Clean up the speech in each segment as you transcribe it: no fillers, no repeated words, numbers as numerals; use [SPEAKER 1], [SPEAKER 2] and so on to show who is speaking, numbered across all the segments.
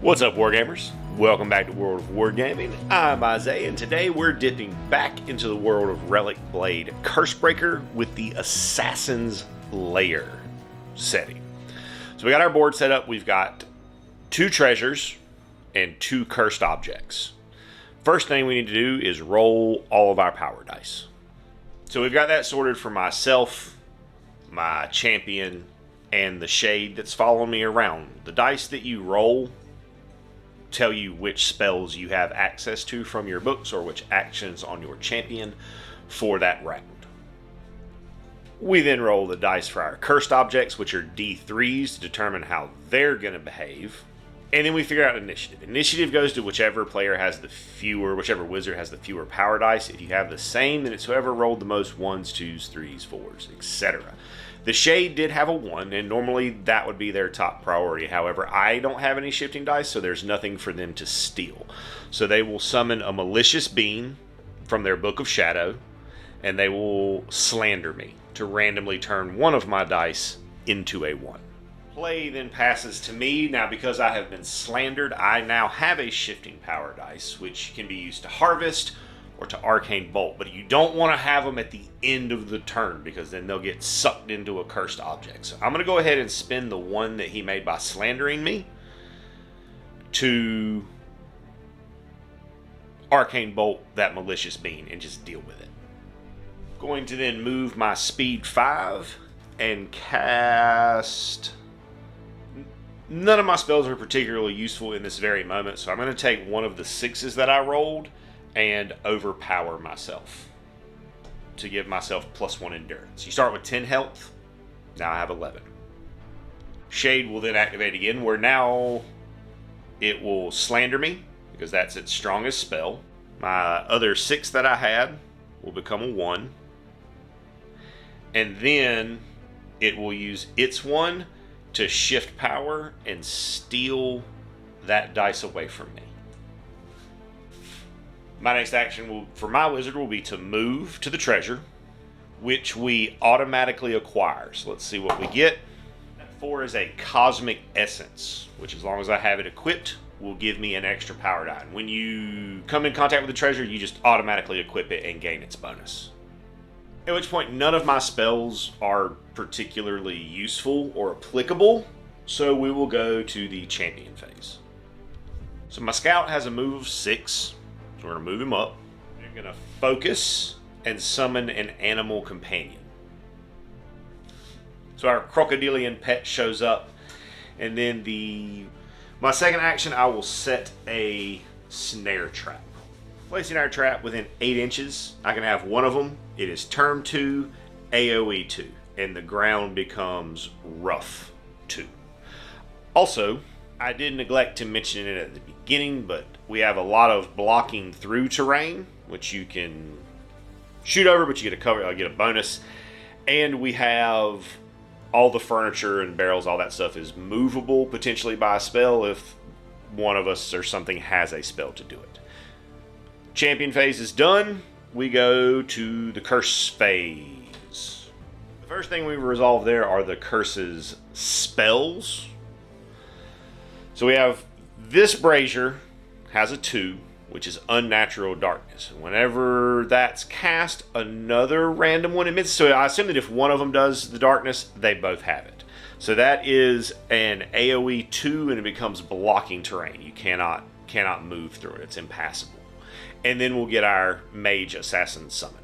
[SPEAKER 1] What's up, Wargamers? Welcome back to World of Wargaming. I'm Isaiah, and today we're dipping back into the world of Relicblade Cursebreaker with the Assassin's Lair setting. So we got our board set up. We've got 2 treasures and 2 cursed objects. First thing we need to do is roll all of our power dice. So we've got that sorted for myself, my champion, and the shade that's following me around. The dice that you roll tell you which spells you have access to from your books or which actions on your champion for that round. We then roll the dice for our cursed objects, which are D3s, to determine how they're going to behave. And then we figure out initiative. Initiative goes to whichever player has the fewer, whichever wizard has the fewer power dice. If you have the same, then it's whoever rolled the most 1s, 2s, 3s, 4s, etc. The Shade did have a 1, and normally that would be their top priority. However, I don't have any shifting dice, so there's nothing for them to steal. So they will summon a Malicious Being from their Book of Shadow, and they will slander me to randomly turn one of my dice into a 1. Play then passes to me. Now, because I have been slandered, I now have a shifting power dice, which can be used to harvest or to arcane bolt, but you don't want to have them at the end of the turn because then they'll get sucked into a cursed object. So I'm going to go ahead and spend the 1 that he made by slandering me to arcane bolt that Malicious Being and just deal with it. Going to then move my speed 5 and cast. None of my spells are particularly useful in this very moment, so I'm going to take one of the 6s that I rolled and overpower myself to give myself +1 endurance. You start with 10 health. Now I have 11. Shade will then activate again, where now it will slander me because that's its strongest spell. My other 6 that I had will become a 1. And then it will use its 1 to shift power and steal that dice away from me. My next action for my wizard will be to move to the treasure, which we automatically acquire. So let's see what we get. 4 is a Cosmic Essence, which as long as I have it equipped, will give me an extra power die. And when you come in contact with the treasure, you just automatically equip it and gain its bonus. At which point, none of my spells are particularly useful or applicable, so we will go to the champion phase. So my scout has a move of 6. So we're going to move him up. I'm going to focus and summon an animal companion. So our crocodilian pet shows up. And then my second action, I will set a snare trap. Placing our trap within 8 inches. I can have one of them. It is turn 2, AoE 2. And the ground becomes rough 2. Also, I did neglect to mention it at the beginning, but we have a lot of blocking through terrain, which you can shoot over, but you get a bonus. And we have all the furniture and barrels, all that stuff is movable potentially by a spell if one of us or something has a spell to do it. Champion phase is done. We go to the curse phase. The first thing we resolve there are the curse's spells. So we have this brazier has a 2, which is unnatural darkness. And whenever that's cast, another random one emits. So I assume that if one of them does the darkness, they both have it. So that is an AoE 2, and it becomes blocking terrain. You cannot move through it. It's impassable. And then we'll get our Mage Assassin Summon.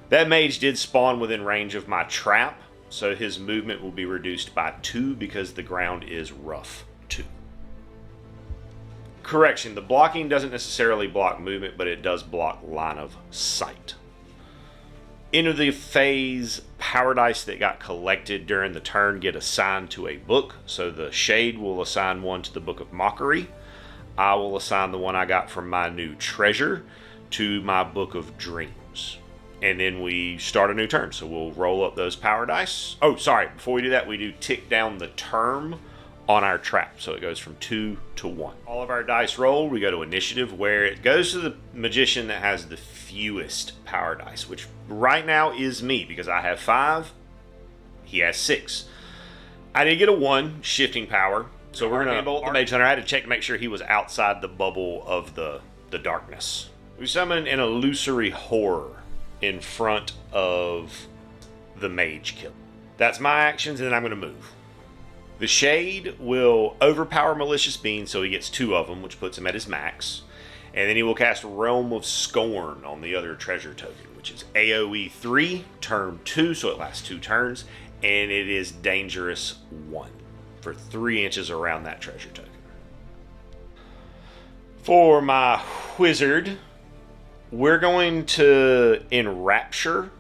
[SPEAKER 1] That mage did spawn within range of my trap, so his movement will be reduced by 2 because the ground is rough 2. Correction, the blocking doesn't necessarily block movement, but it does block line of sight. End of the phase, power dice that got collected during the turn get assigned to a book. So the Shade will assign 1 to the Book of Mockery. I will assign the 1 I got from my new treasure to my Book of Dreams. And then we start a new turn. So we'll roll up those power dice. Oh, sorry. Before we do that, we do tick down the term on our trap. So it goes from 2 to 1. All of our dice roll. We go to initiative, where it goes to the magician that has the fewest power dice, which right now is me because I have 5. He has 6. I did get a 1 shifting power, so we're going to bolt the Mage Hunter. I had to check to make sure he was outside the bubble of the darkness. We summon an illusory horror in front of the Mage Killer. That's my actions, and then I'm going to move. The Shade will overpower Malicious Being, so he gets 2 of them, which puts him at his max. And then he will cast Realm of Scorn on the other treasure token, which is AoE 3, turn 2, so it lasts 2 turns. And it is Dangerous 1 for 3 inches around that treasure token. For my Wizard, we're going to Enrapture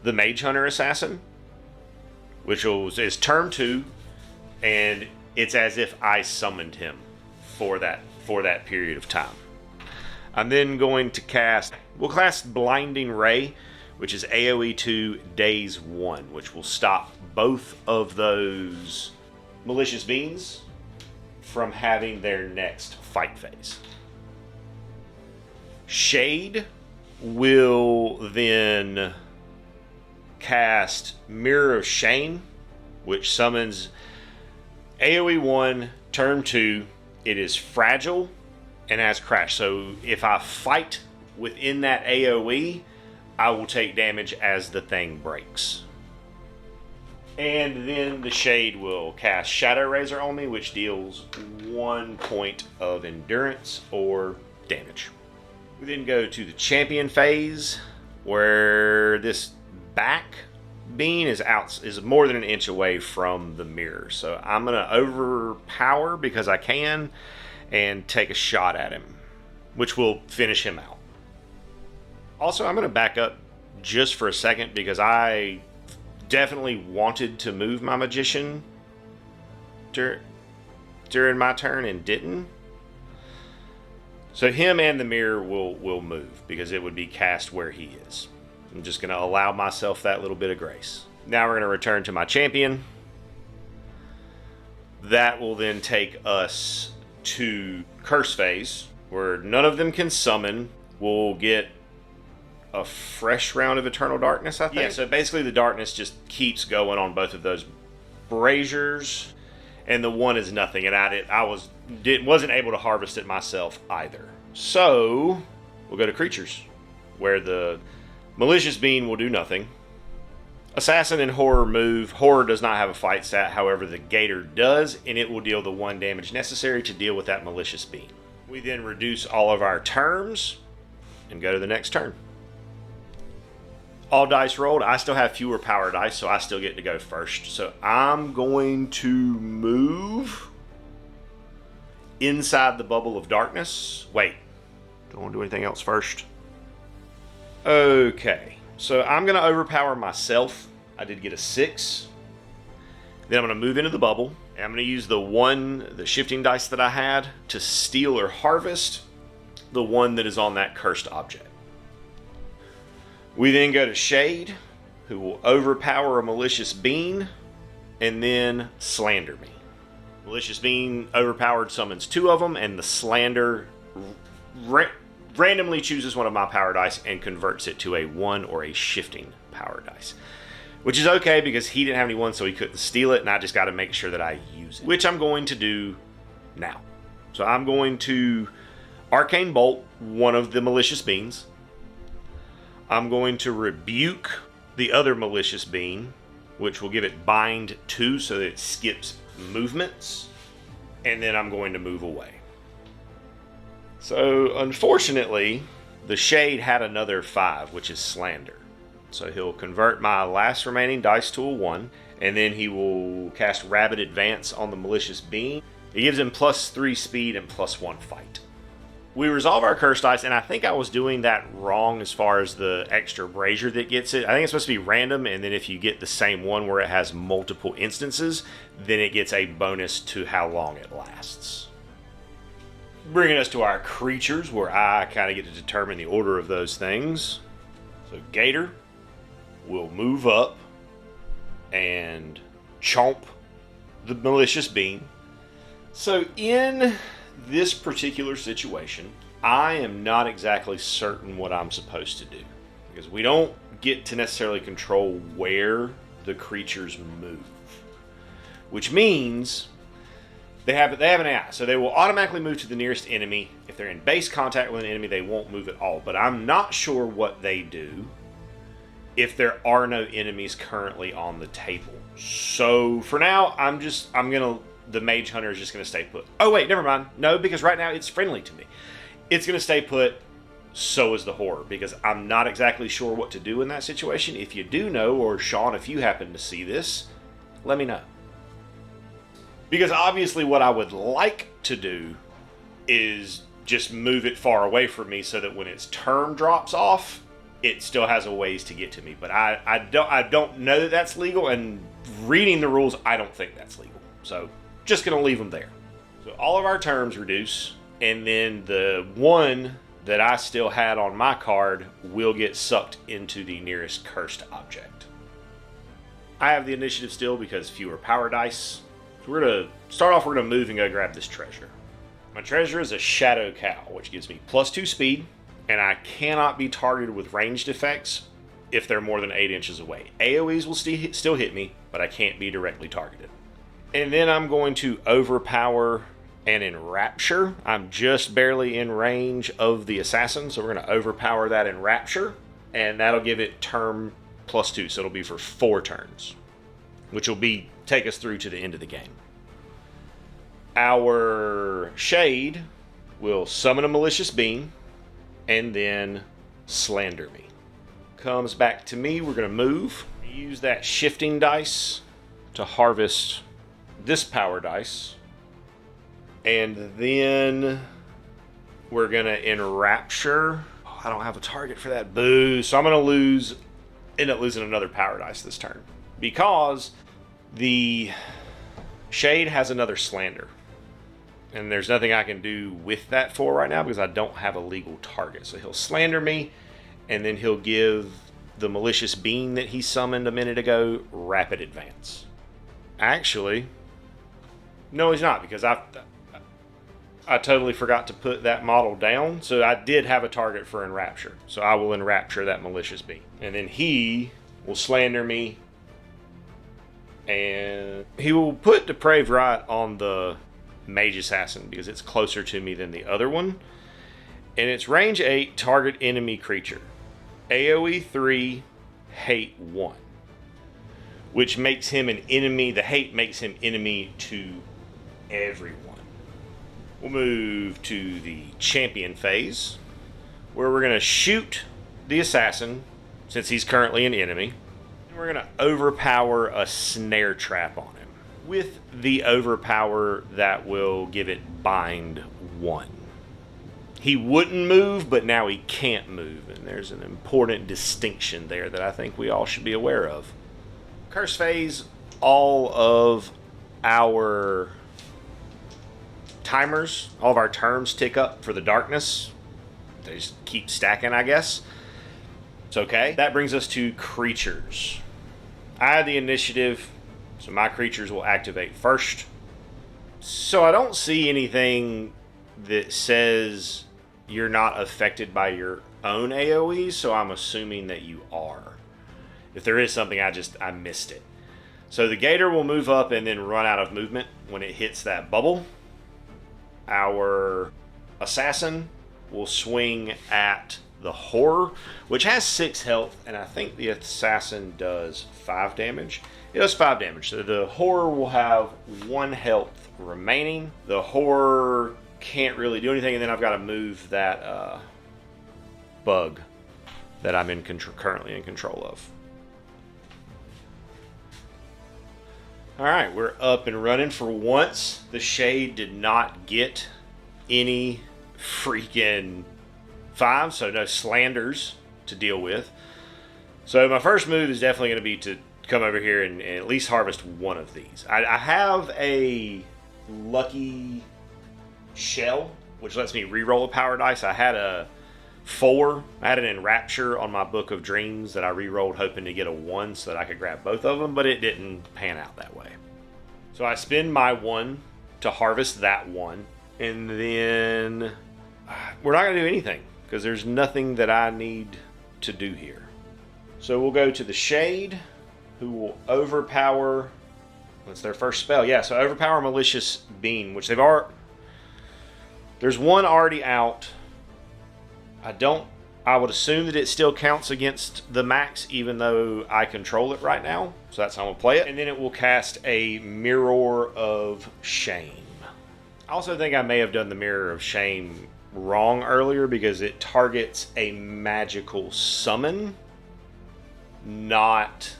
[SPEAKER 1] the Mage Hunter Assassin, which is turn 2, and it's as if I summoned him for that period of time. I'm then going to we'll cast Blinding Ray, which is AoE 2, Daze 1, which will stop both of those Malicious Beings from having their next fight phase. Shade will then cast Mirror of Shame, which summons AoE 1, turn 2. It is fragile and has crash. So if I fight within that AoE, I will take damage as the thing breaks. And then the Shade will cast Shadow Razor on me, which deals 1 point of endurance or damage. We then go to the champion phase, where this back being is more than an inch away from the mirror. So I'm going to overpower because I can and take a shot at him, which will finish him out. Also, I'm going to back up just for a second because I definitely wanted to move my Magician during my turn and didn't. So him and the mirror will move because it would be cast where he is. I'm just going to allow myself that little bit of grace. Now we're going to return to my champion. That will then take us to Curse phase, where none of them can summon. We'll get a fresh round of Eternal Darkness, I think. Yeah, so basically the darkness just keeps going on both of those braziers, and the 1 is nothing, and I wasn't able to harvest it myself either. So we'll go to creatures, where the Malicious Being will do nothing. Assassin and Horror move. Horror does not have a fight stat, however the Gator does, and it will deal the 1 damage necessary to deal with that Malicious Being. We then reduce all of our terms and go to the next turn. All dice rolled. I still have fewer power dice, so I still get to go first. So I'm going to move inside the bubble of darkness. Wait, don't want to do anything else first. Okay, so I'm going to overpower myself. I did get a 6. Then I'm going to move into the bubble, and I'm going to use the shifting dice that I had to steal or harvest the 1 that is on that cursed object. We then go to Shade, who will overpower a Malicious Being and then slander me. Malicious Being overpowered summons 2 of them, and the slander randomly chooses one of my power dice and converts it to a 1 or a shifting power dice. Which is okay because he didn't have any 1, so he couldn't steal it, and I just got to make sure that I use it. Which I'm going to do now. So I'm going to Arcane Bolt one of the Malicious Beings. I'm going to rebuke the other Malicious Being, which will give it Bind 2 so that it skips movements. And then I'm going to move away. So, unfortunately, the Shade had another 5, which is Slander. So he'll convert my last remaining dice to a 1, and then he will cast Rapid Advance on the Malicious Being. It gives him +3 speed and +1 fight. We resolve our curse dice, and I think I was doing that wrong as far as the extra brazier that gets it. I think it's supposed to be random, and then if you get the same one where it has multiple instances, then it gets a bonus to how long it lasts. Bringing us to our creatures, where I kind of get to determine the order of those things. So Gator will move up and chomp the Malicious Being. So in this particular situation, I am not exactly certain what I'm supposed to do, because we don't get to necessarily control where the creatures move. which means they have an AI, so they will automatically move to the nearest enemy. If they're in base contact with an enemy, they won't move at all. But I'm not sure what they do if there are no enemies currently on the table. So for now, the Mage Hunter is just gonna stay put. Oh wait, never mind. No, because right now it's friendly to me. It's gonna stay put. So is the Horror, because I'm not exactly sure what to do in that situation. If you do know, or Sean, if you happen to see this, let me know. Because obviously what I would like to do is just move it far away from me so that when its turn drops off, it still has a ways to get to me. But I don't know that that's legal, and reading the rules, I don't think that's legal. So just going to leave them there. So all of our terms reduce, and then the one that I still had on my card will get sucked into the nearest cursed object. I have the initiative still because fewer power dice. So we're going to start off, we're going to move and go grab this treasure. My treasure is a Shadow Cow, which gives me +2 speed, and I cannot be targeted with ranged effects if they're more than 8 inches away. AoEs will still hit me, but I can't be directly targeted. And then I'm going to overpower and Enrapture. I'm just barely in range of the assassin, so we're going to overpower that Enrapture, and that'll give it term +2, so it'll be for 4 turns, which will take us through to the end of the game. Our Shade will summon a Malicious Being and then slander me. Comes back to me, we're going to move. Use that shifting dice to harvest this power dice. And then we're going to Enrapture. Oh, I don't have a target for that. Boo. So I'm going to end up losing another power dice this turn, because the Shade has another slander. And there's nothing I can do with that for right now because I don't have a legal target. So he'll slander me, and then he'll give the Malicious Being that he summoned a minute ago rapid advance. Actually, no, he's not, because I totally forgot to put that model down. So I did have a target for Enrapture. So I will Enrapture that Malicious Being. And then he will slander me. And he will put Depraved Right on the Mage Assassin because it's closer to me than the other one. And it's range 8, target enemy creature. AoE 3, hate 1. Which makes him an enemy. The hate makes him enemy to everyone. We'll move to the champion phase, where we're going to shoot the assassin, since he's currently an enemy. And we're going to overpower a snare trap on him with the overpower that will give it bind 1. He wouldn't move, but now he can't move, and there's an important distinction there that I think we all should be aware of. Curse phase, all of our timers, all of our terms tick up for the darkness. They just keep stacking, I guess. It's okay. That brings us to creatures. I have the initiative, so my creatures will activate first. So I don't see anything that says you're not affected by your own AoE, so I'm assuming that you are. If there is something, I missed it. So the Gator will move up and then run out of movement when it hits that bubble. Our Assassin will swing at the Horror, which has 6 health, and I think the Assassin does 5 damage. It does 5 damage, so the Horror will have 1 health remaining. The Horror can't really do anything, and then I've got to move that bug that I'm currently in control of. Alright, we're up and running for once. The Shade did not get any freaking 5, so no slanders to deal with. So my first move is definitely going to be to come over here and at least harvest one of these. I have a lucky shell, which lets me reroll a power dice. I had a 4. I had an Enrapture on my Book of Dreams that I rerolled hoping to get a 1 so that I could grab both of them, but it didn't pan out that way. So I spend my 1 to harvest that 1, and then we're not going to do anything because there's nothing that I need to do here. So we'll go to the Shade, who will overpower It's their first spell. Yeah, so overpower Malicious Being, which they've already... There's one already out. I would assume that it still counts against the max, even though I control it right now. So that's how I'm going to play it. And then it will cast a Mirror of Shame. I also think I may have done the Mirror of Shame wrong earlier because it targets a magical summon, not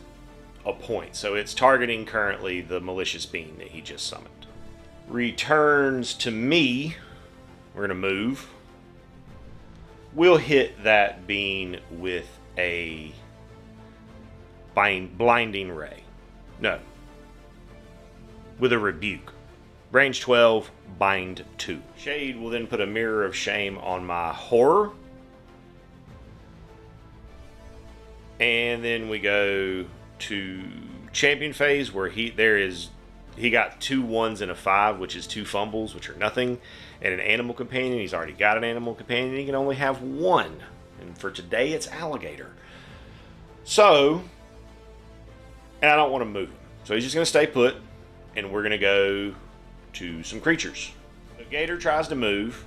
[SPEAKER 1] a point. So it's targeting currently the Malicious Being that he just summoned. Returns to me. We're going to move. We'll hit that being with a blinding ray. No. With a rebuke. Range 12, bind 2. Shade will then put a Mirror of Shame on my horror. And then we go to champion phase where he got 2 1s and a 5, which is 2 fumbles, which are nothing, and an animal companion. He's already got an animal companion. He can only have 1. And for today, it's alligator. So, and I don't want to move him. So he's just going to stay put, and we're going to go to some creatures. The gator tries to move,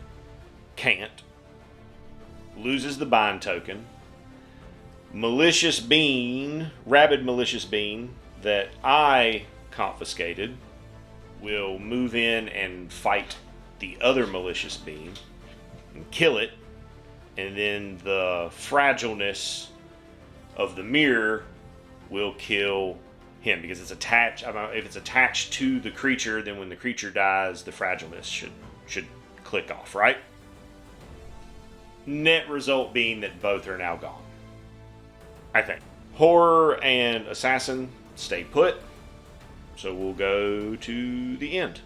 [SPEAKER 1] can't, loses the bind token. Malicious Being, rabid Malicious Being that I confiscated will move in and fight the other Malicious Being and kill it, and then the fragileness of the mirror will kill him because it's attached. If it's attached to the creature, then when the creature dies, the fragileness should click off, right? Net result being that both are now gone, I think. Horror and Assassin stay put. So we'll go to the end.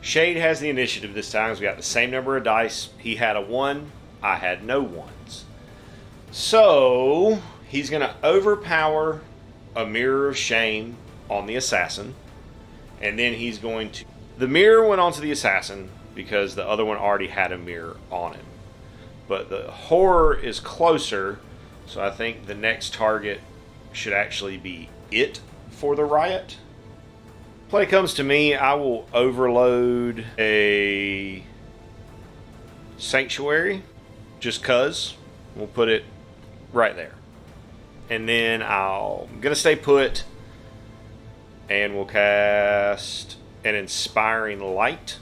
[SPEAKER 1] Shade has the initiative this time because we got the same number of dice. He had a 1. I had no 1s. So he's going to overpower a Mirror of Shame on the Assassin. And then he's going to... The mirror went onto the Assassin because the other one already had a mirror on him. But the horror is closer. So I think the next target should actually be it for the riot. Play comes to me, I will overload a Sanctuary, just cuz. We'll put it right there. And then I'm going to stay put, and we'll cast an Inspiring Light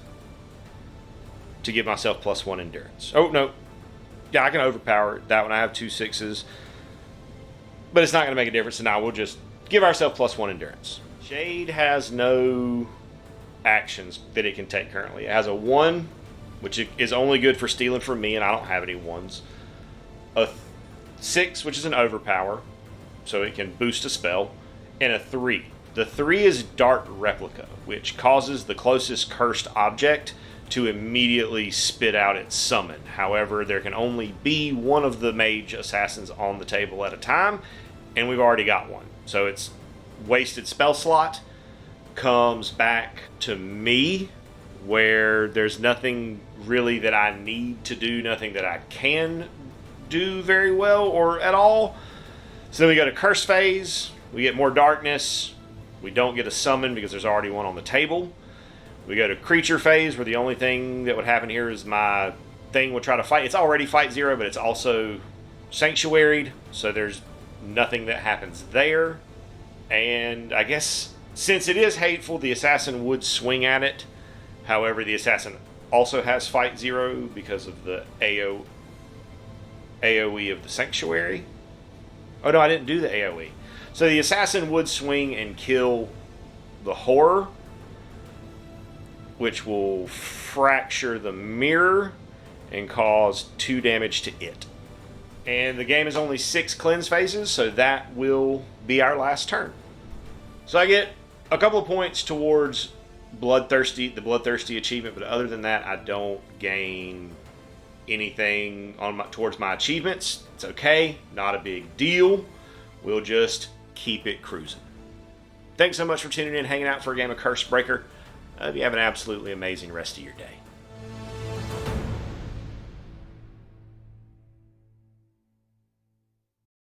[SPEAKER 1] to give myself +1 endurance. Oh, no. Yeah, I can overpower that one. I have 2 6s. But it's not going to make a difference, so now we'll just give ourselves +1 endurance. Shade has no actions that it can take currently. It has a 1, which is only good for stealing from me, and I don't have any 1s. A 6, which is an overpower, so it can boost a spell. And a 3. The 3 is Dark Replica, which causes the closest cursed object to immediately spit out its summon. However, there can only be one of the mage assassins on the table at a time, and we've already got one. So it's wasted spell slot, comes back to me, where there's nothing really that I need to do, nothing that I can do very well or at all. So then we go to curse phase, we get more darkness, we don't get a summon because there's already one on the table. We go to creature phase, where the only thing that would happen here is my thing would try to fight. It's already fight 0, but it's also sanctuaried, so there's nothing that happens there. And I guess since it is hateful, the assassin would swing at it. However, the assassin also has fight 0 because of the AoE of the sanctuary. Oh no, I didn't do the AoE. So the assassin would swing and kill the horror, which will fracture the mirror and cause 2 damage to it. And the game is only 6 cleanse phases, so that will be our last turn. So I get a couple of points towards the Bloodthirsty achievement, but other than that, I don't gain anything towards my achievements. It's okay, not a big deal. We'll just keep it cruising. Thanks so much for tuning in, hanging out for a game of Cursebreaker. I hope you have an absolutely amazing rest of your day.